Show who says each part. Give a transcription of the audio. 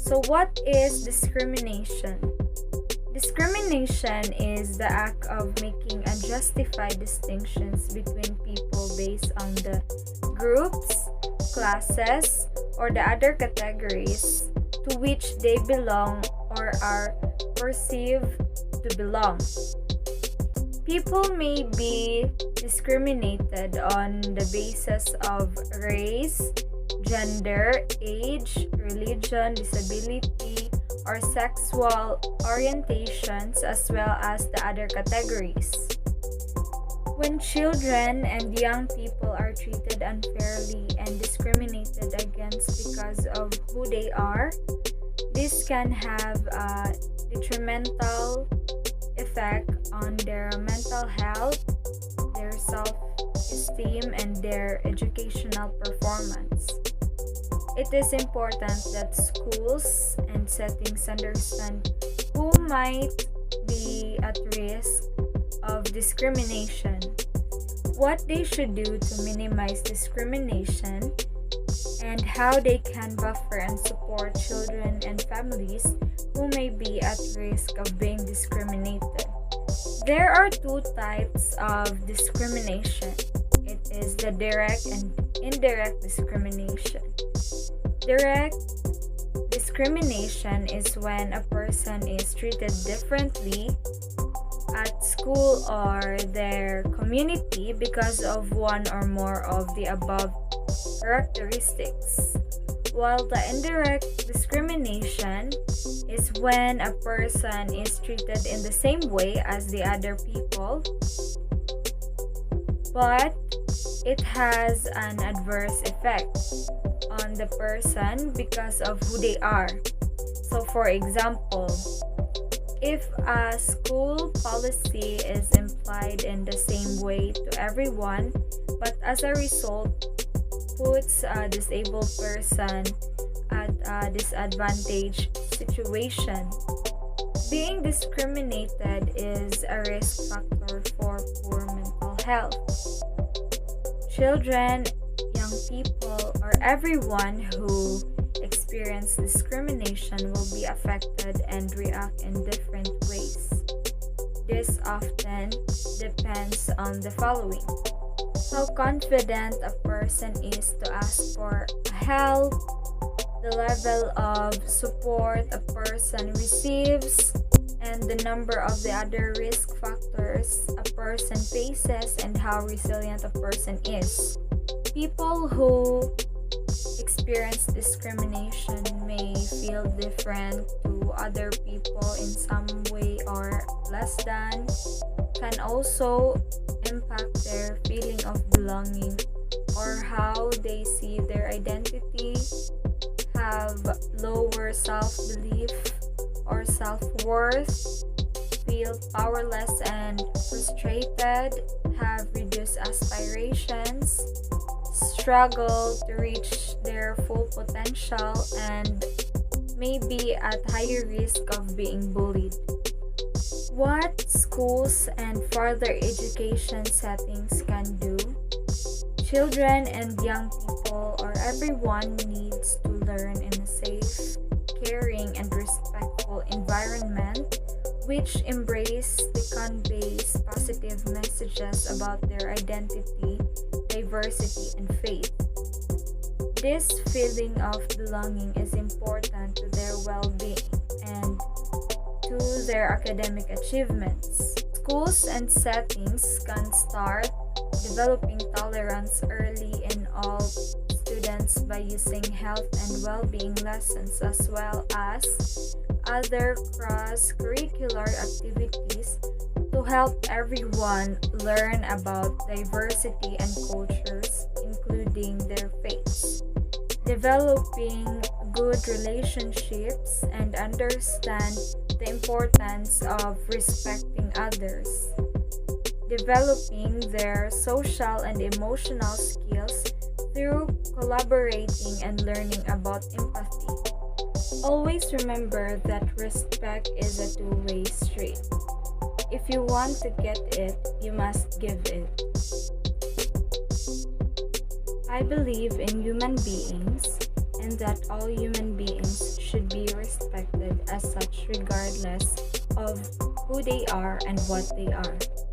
Speaker 1: So what is discrimination? Discrimination is the act of making unjustified distinctions between people based on the groups, classes, or the other categories to which they belong or are perceived to belong. People may be discriminated on the basis of race, gender, age, religion, disability, or sexual orientations, as well as the other categories. When children and young people are treated unfairly and discriminated against because of who they are, this can have a detrimental effect on their mental health, their self-esteem, and their educational performance. It is important that schools and settings understand who might be at risk of discrimination, what they should do to minimize discrimination, and how they can buffer and support children and families who may be at risk of being discriminated. There are two types of discrimination. It is the direct and indirect discrimination. Direct discrimination is when a person is treated differently at school or their community because of one or more of the above characteristics. While the indirect discrimination is when a person is treated in the same way as the other people, but it has an adverse effect on the person because of who they are. So for example, if a school policy is implied in the same way to everyone, but as a result puts a disabled person at a disadvantaged situation, being discriminated is a risk factor for poor mental health. Children, young people, or everyone who experience discrimination will be affected and react in different ways. This often depends on the following: how confident a person is to ask for help, the level of support a person receives, and the number of the other risk factors a person faces, and how resilient a person is. People who experience discrimination may feel different to other people in some way or less than, can also impact their feeling of belonging or how they see their identity, have lower self-belief or self-worth, feel powerless and frustrated, have reduced aspirations, struggle to reach their full potential, and may be at higher risk of being bullied. What schools and further education settings can do? Children and young people or everyone needs to learn in a safe, caring, and respectful environment which conveys positive messages about their identity, diversity, and faith. This feeling of belonging is important to their well-being and to their academic achievements. Schools and settings can start developing tolerance early in all students by using health and well-being lessons as well as other cross-curricular activities to help everyone learn about diversity and cultures, including their faiths. Developing good relationships and understand the importance of respecting others. Developing their social and emotional skills through collaborating and learning about empathy. Always remember that respect is a two-way street. If you want to get it, you must give it. I believe in human beings and that all human beings should be affected as such regardless of who they are and what they are.